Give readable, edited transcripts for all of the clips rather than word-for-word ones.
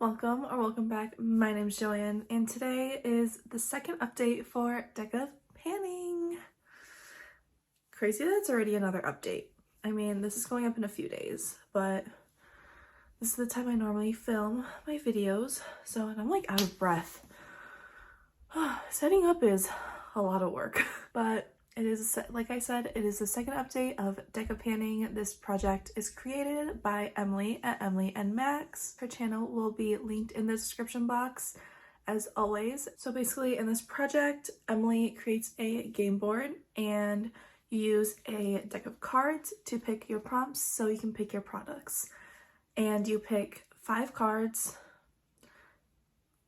Welcome or welcome back. My name's Joanne and today is the second update for Deca Panning. Crazy that it's already another update. I mean, this is going up in a few days, but this is the time I normally film my videos, so and I'm like out of breath. Setting up is a lot of work, but it is, like I said, it is the second update of Deca Panning. This project is created by Emily at Emily and Max. Her channel will be linked in the description box as always. So basically in this project, Emily creates a game board and you use a deck of cards to pick your prompts so you can pick your products. And you pick 5 cards.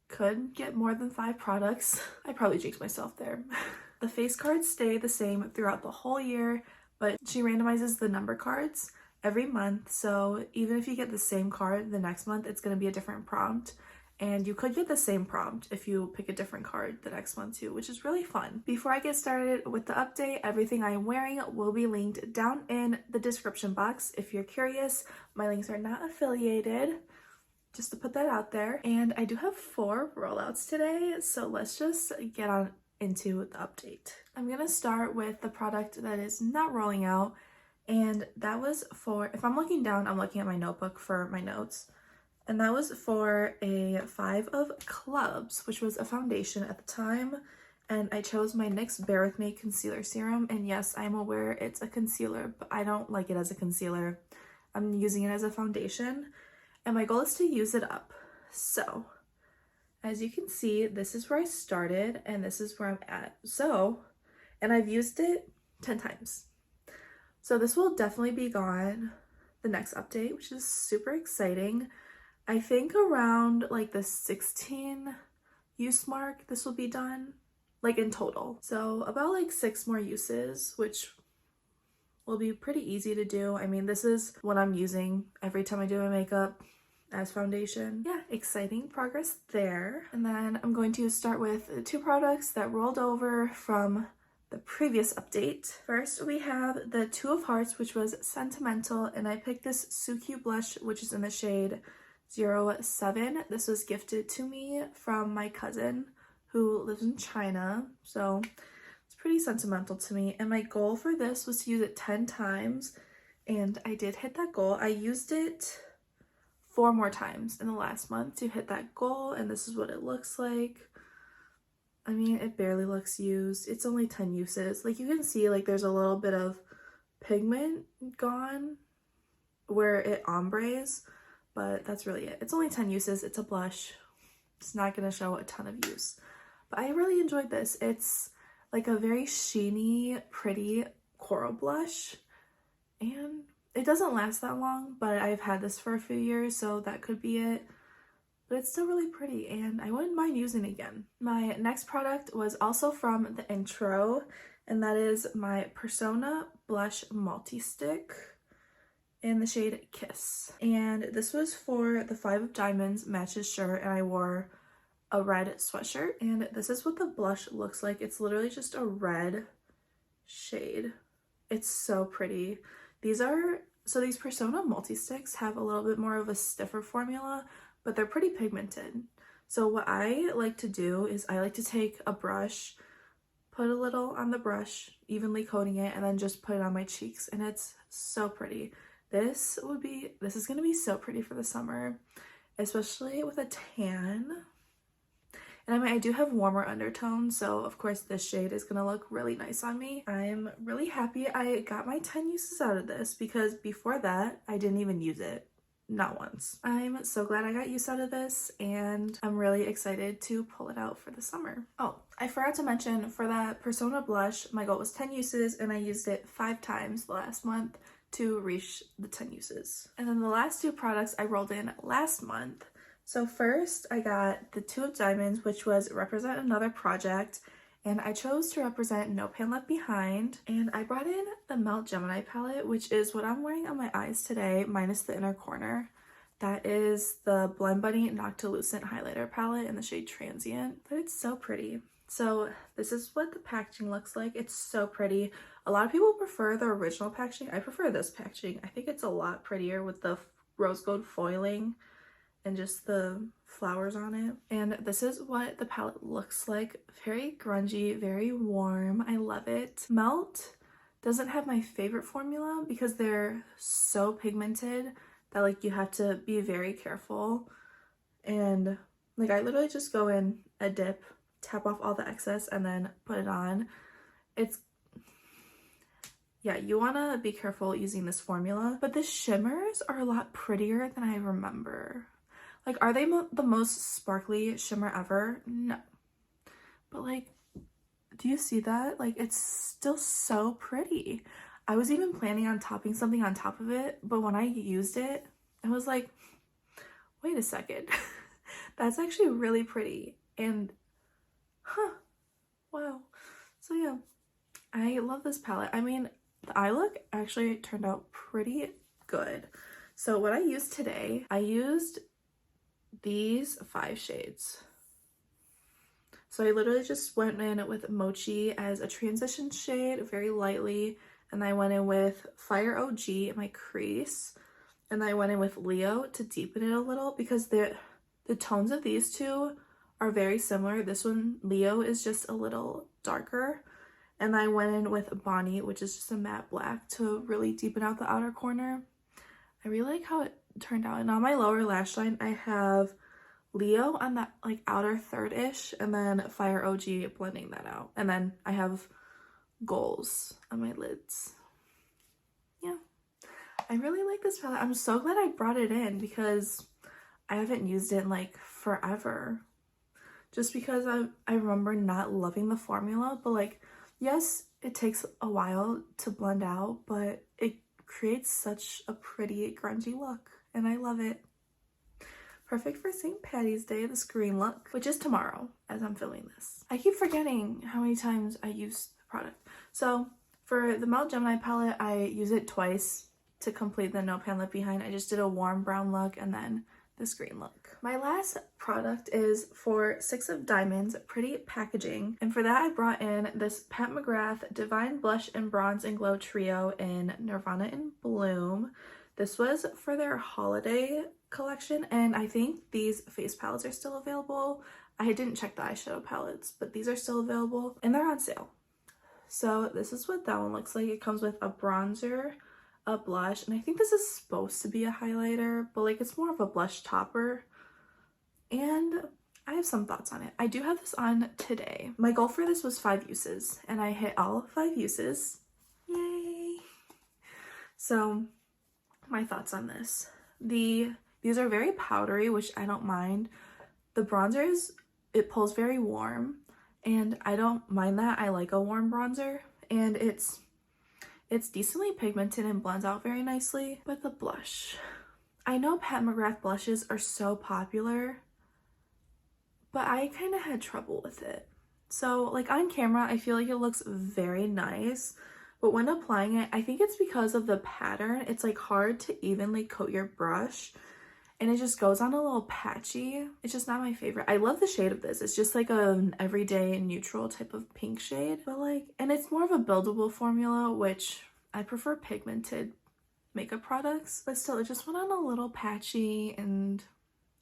Could get more than 5 products. I probably jinxed myself there. The face cards stay the same throughout the whole year, but she randomizes the number cards every month. So even if you get the same card the next month, it's going to be a different prompt. And you could get the same prompt if you pick a different card the next month too, which is really fun. Before I get started with the update, everything I am wearing will be linked down in the description box. If you're curious, my links are not affiliated, just to put that out there. And I do have 4 rollouts today, so let's just get on into the update. I'm gonna start with the product that is not rolling out, and that was for, if I'm looking down, I'm looking at my notebook for my notes, and that was for a 5 of Clubs, which was a foundation at the time, and I chose my NYX Bare With Me Concealer Serum, and yes, I'm aware it's a concealer, but I don't like it as a concealer. I'm using it as a foundation, and my goal is to use it up. So as you can see, this is where I started and this is where I'm at. So, and I've used it 10 times. So this will definitely be gone the next update, which is super exciting. I think around like the 16 use mark, this will be done, like in total. So about like 6 more uses, which will be pretty easy to do. I mean, this is what I'm using every time I do my makeup as foundation. Yeah, exciting progress there. And then I'm going to start with 2 products that rolled over from the previous update. First, we have the 2 of Hearts, which was Sentimental, and I picked this So Cute blush, which is in the shade 07. This was gifted to me from my cousin who lives in China, so it's pretty sentimental to me. And my goal for this was to use it 10 times, and I did hit that goal. I used it 4 more times in the last month to hit that goal, and this is what it looks like. I mean, it barely looks used. It's only 10 uses. Like you can see, like there's a little bit of pigment gone where it ombres, but that's really it. It's only 10 uses. It's a blush. It's not going to show a ton of use, but I really enjoyed this. It's like a very sheeny, pretty coral blush, and it doesn't last that long, but I've had this for a few years, so that could be it. But it's still really pretty, and I wouldn't mind using it again. My next product was also from the intro, and that is my Persona Blush Multi-Stick in the shade Kiss. And this was for the 5 of Diamonds matches shirt, and I wore a red sweatshirt. And this is what the blush looks like. It's literally just a red shade. It's so pretty. These Persona multi-sticks have a little bit more of a stiffer formula, but they're pretty pigmented. So what I like to do is I like to take a brush, put a little on the brush, evenly coating it, and then just put it on my cheeks, and it's so pretty. This is gonna be so pretty for the summer, especially with a tan. And I mean, I do have warmer undertones, so of course this shade is gonna look really nice on me. I'm really happy I got my 10 uses out of this, because before that, I didn't even use it. Not once. I'm so glad I got use out of this, and I'm really excited to pull it out for the summer. Oh, I forgot to mention, for that Persona blush, my goal was 10 uses, and I used it 5 times the last month to reach the 10 uses. And then the last 2 products I rolled in last month. So first I got the 2 of Diamonds, which was Represent Another Project, and I chose to represent No Pan Left Behind. And I brought in the Melt Gemini palette, which is what I'm wearing on my eyes today, minus the inner corner. That is the Blend Bunny Noctilucent highlighter palette in the shade Transient, but it's so pretty. So this is what the packaging looks like. It's so pretty. A lot of people prefer the original packaging. I prefer this packaging. I think it's a lot prettier with the rose gold foiling and just the flowers on it. And this is what the palette looks like. Very grungy, very warm. I love it. Melt doesn't have my favorite formula because they're so pigmented that like you have to be very careful. And like I literally just go in a dip, tap off all the excess, and then put it on. It's, yeah, you want to be careful using this formula. But the shimmers are a lot prettier than I remember. Like, are they the most sparkly shimmer ever? No. But like, do you see that? Like, it's still so pretty. I was even planning on topping something on top of it, but when I used it, I was like, wait a second. That's actually really pretty. And, wow. So yeah, I love this palette. I mean, the eye look actually turned out pretty good. So what I used today, I used these 5 shades. So I literally just went in with Mochi as a transition shade, very lightly, and I went in with Fire OG in my crease, and I went in with Leo to deepen it a little because the tones of these two are very similar. This one, Leo, is just a little darker, and I went in with Bonnie, which is just a matte black, to really deepen out the outer corner. I really like how it turned out. And on my lower lash line, I have Leo on that like outer third-ish, and then Fire OG blending that out. And then I have goals on my lids. Yeah, I really like this palette. I'm so glad I brought it in because I haven't used it in like forever. Just because I remember not loving the formula, but like, yes, it takes a while to blend out, but it creates such a pretty grungy look, and I love it. Perfect for St. Patty's Day, this green look, which is tomorrow as I'm filming this. I keep forgetting how many times I use the product. So for the Melt Gemini palette, I use it twice to complete the No Pan Lip Behind. I just did a warm brown look and then this green look. My last product is for 6 of Diamonds, Pretty Packaging. And for that, I brought in this Pat McGrath Divine Blush and Bronze and Glow Trio in Nirvana and Bloom. This was for their holiday collection, and I think these face palettes are still available. I didn't check the eyeshadow palettes, but these are still available and they're on sale. So this is what that one looks like. It comes with a bronzer, a blush, and I think this is supposed to be a highlighter, but like it's more of a blush topper. And I have some thoughts on it. I do have this on today. My goal for this was 5 uses, and I hit all 5 uses. Yay! So my thoughts on this. These are very powdery, which I don't mind. The bronzers, it pulls very warm, and I don't mind that. I like a warm bronzer, and it's decently pigmented and blends out very nicely. But the blush, I know Pat McGrath blushes are so popular, but I kind of had trouble with it. So like on camera, I feel like it looks very nice, but when applying it, I think it's because of the pattern. It's like hard to evenly coat your brush, and it just goes on a little patchy. It's just not my favorite. I love the shade of this. It's just like an everyday neutral type of pink shade, but like, and it's more of a buildable formula, which I prefer pigmented makeup products, but still it just went on a little patchy, and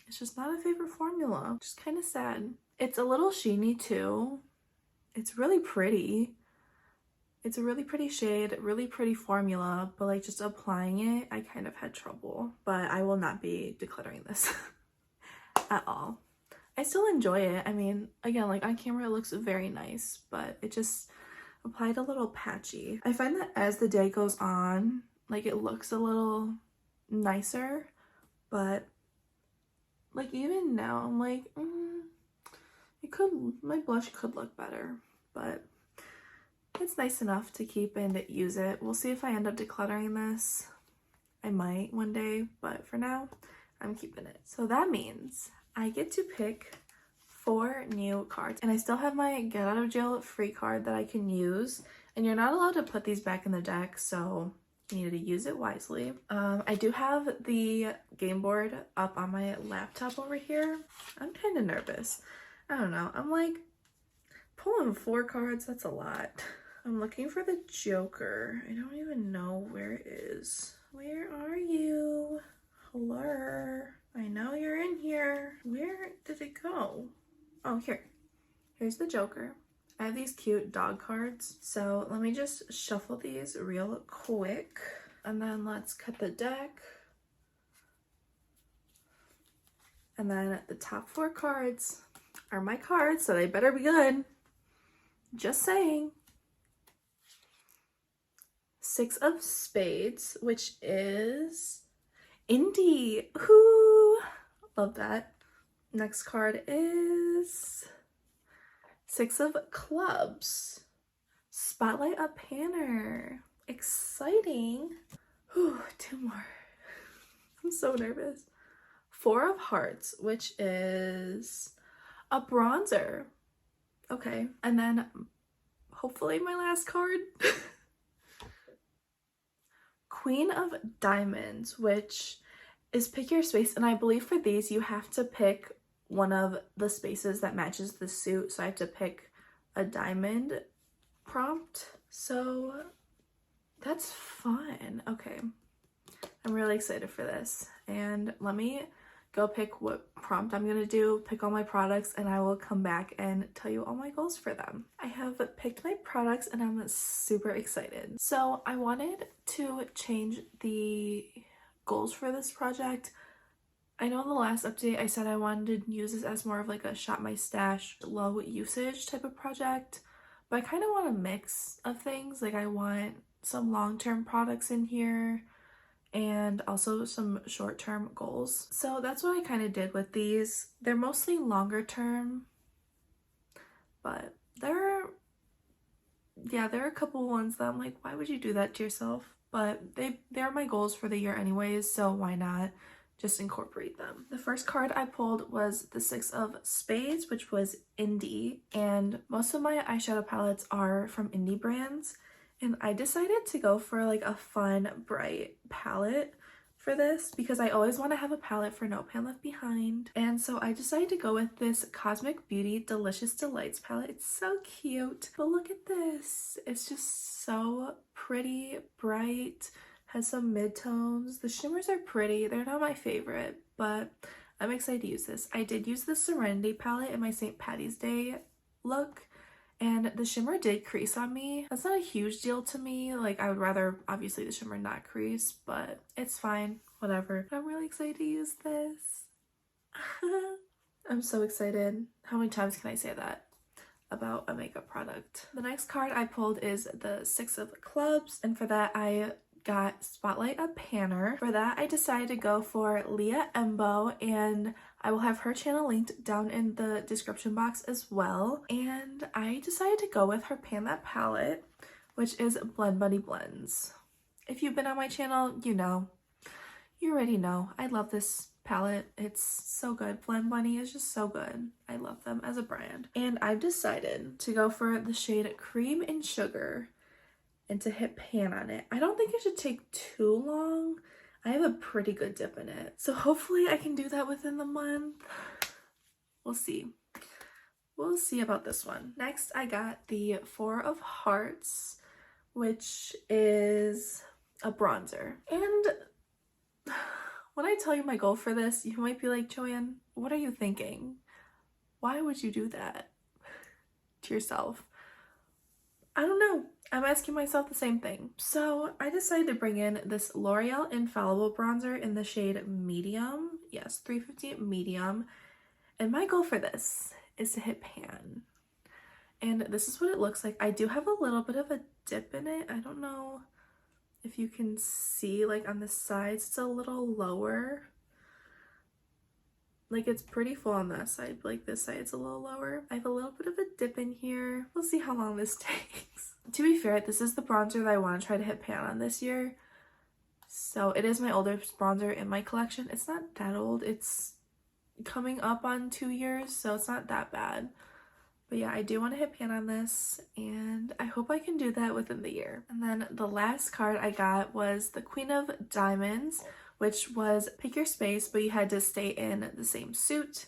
it's just not a favorite formula. Just kind of sad. It's a little sheeny too. It's really pretty. It's a really pretty shade, really pretty formula, but like just applying it, I kind of had trouble. But I will not be decluttering this at all. I still enjoy it. I mean, again, like on camera it looks very nice, but it just applied a little patchy. I find that as the day goes on, like it looks a little nicer, but like even now I'm like, my blush could look better, but it's nice enough to keep and use it. We'll see if I end up decluttering this. I might one day, but for now, I'm keeping it. So that means I get to pick 4 new cards, and I still have my get out of jail free card that I can use, and you're not allowed to put these back in the deck, so you need to use it wisely. I do have the game board up on my laptop over here. I'm kind of nervous. I don't know. I'm like, pulling 4 cards, that's a lot. I'm looking for the Joker. I don't even know where it is. Where are you? Hello? I know you're in here. Where did it go? Oh, here. Here's the Joker. I have these cute dog cards. So let me just shuffle these real quick. And then let's cut the deck. And then the top 4 cards are my cards, so they better be good. Just saying. 6 of Spades, which is Indie. Ooh, love that. Next card is 6 of Clubs. Spotlight a Panner. Exciting. Whew, 2 more. I'm so nervous. 4 of Hearts, which is a bronzer. Okay, and then hopefully my last card. Queen of Diamonds, which is pick your space, and I believe for these you have to pick one of the spaces that matches the suit, so I have to pick a diamond prompt. So that's fun. Okay, I'm really excited for this, and let me go pick what prompt I'm gonna do, pick all my products, and I will come back and tell you all my goals for them. I have picked my products and I'm super excited. So I wanted to change the goals for this project. I know in the last update I said I wanted to use this as more of like a shop my stash, low usage type of project, but I kind of want a mix of things. Like I want some long-term products in here and also some short-term goals. So that's what I kind of did with these. They're mostly longer term, but there are a couple ones that I'm like, why would you do that to yourself? But they're my goals for the year anyways, so why not just incorporate them. The first card I pulled was the 6 of Spades, which was Indie, and most of my eyeshadow palettes are from indie brands. And I decided to go for like a fun, bright palette for this because I always want to have a palette for No Pan Left Behind. And so I decided to go with this Cosmic Beauty Delicious Delights palette. It's so cute. But look at this. It's just so pretty, bright, has some midtones. The shimmers are pretty. They're not my favorite, but I'm excited to use this. I did use the Serenity palette in my St. Patty's Day look, and the shimmer did crease on me. That's not a huge deal to me. Like, I would rather, obviously, the shimmer not crease, but it's fine. Whatever. I'm really excited to use this. I'm so excited. How many times can I say that about a makeup product? The next card I pulled is the 6 of Clubs, and for that, I got Spotlight a Panner. For that, I decided to go for Leigha Embo, and I will have her channel linked down in the description box as well. And I decided to go with her Pan That palette, which is Blend Buddy Blends. If you've been on my channel, you know. You already know. I love this palette. It's so good. Blend Bunny is just so good. I love them as a brand. And I've decided to go for the shade Cream and Sugar and to hit pan on it. I don't think it should take too long. I have a pretty good dip in it. So hopefully I can do that within the month. We'll see. We'll see about this one. Next, I got the 4 of Hearts, which is a bronzer. And when I tell you my goal for this, you might be like, Joanne, what are you thinking? Why would you do that to yourself? I don't know. I'm asking myself the same thing. So I decided to bring in this L'Oreal Infallible bronzer in the shade Medium. Yes, 350 Medium. And my goal for this is to hit pan. And this is what it looks like. I do have a little bit of a dip in it. I don't know if you can see, like on the sides, it's a little lower. Like it's pretty full on that side, but like this side it's a little lower. I have a little bit of a dip in here. We'll see how long this takes. To be fair, this is the bronzer that I want to try to hit pan on this year. So it is my oldest bronzer in my collection. It's not that old. It's coming up on 2 years, so it's not that bad. But yeah, I do want to hit pan on this, and I hope I can do that within the year. And then the last card I got was the Queen of Diamonds, which was pick your space, but you had to stay in the same suit.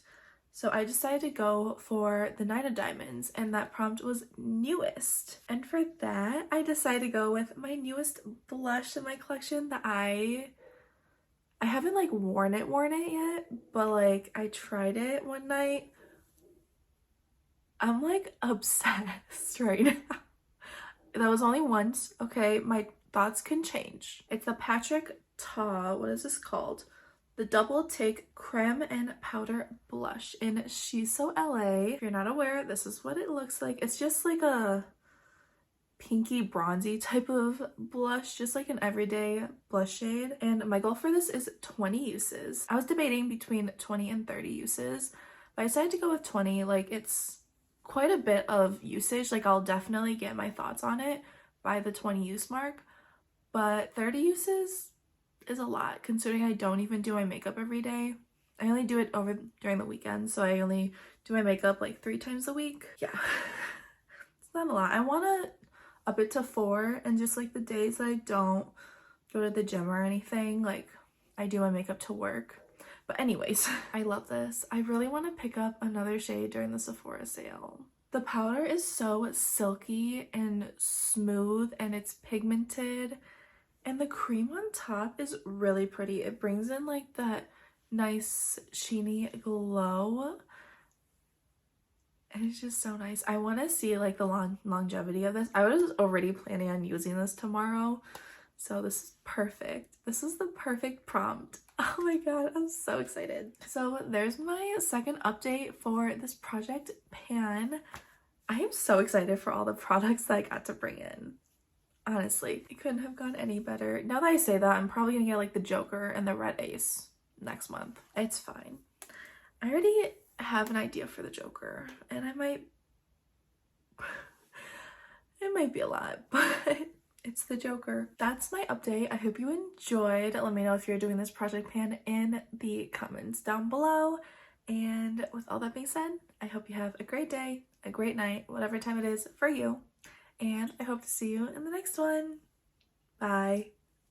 So I decided to go for the 9 of Diamonds, and that prompt was newest. And for that, I decided to go with my newest blush in my collection that I I haven't like worn it yet, but like I tried it one night. I'm like obsessed right now. That was only once, okay? My thoughts can change. It's the Patrick Ta, what is this called? The Double Take Creme and Powder Blush in She's So LA. If you're not aware, this is what it looks like. It's just like a pinky bronzy type of blush, just like an everyday blush shade. And my goal for this is 20 uses. I was debating between 20 and 30 uses, but I decided to go with 20. Like, it's quite a bit of usage. Like, I'll definitely get my thoughts on it by the 20 use mark, but 30 uses is a lot considering I don't even do my makeup every day. I only do it over during the weekend, so I only do my makeup like 3 times a week. Yeah. It's not a lot. I want to up it to 4, and just like the days that I don't go to the gym or anything, like I do my makeup to work. But anyways, I love this. I really want to pick up another shade during the Sephora sale. The powder is so silky and smooth, and it's pigmented, and the cream on top is really pretty. It brings in like that nice sheeny glow, and it's just so nice. I want to see like the longevity of this. I was already planning on using this tomorrow, so this is perfect. This is the perfect prompt. Oh my god, I'm so excited. So there's my second update for this project pan. I am so excited for all the products that I got to bring in. Honestly, it couldn't have gone any better. Now that I say that, I'm probably gonna get like the Joker and the Red Ace next month. It's fine. I already have an idea for the Joker, and it might be a lot, but it's the Joker. That's my update. I hope you enjoyed. Let me know if you're doing this project pan in the comments down below. And with all that being said, I hope you have a great day, a great night, whatever time it is for you. And I hope to see you in the next one. Bye.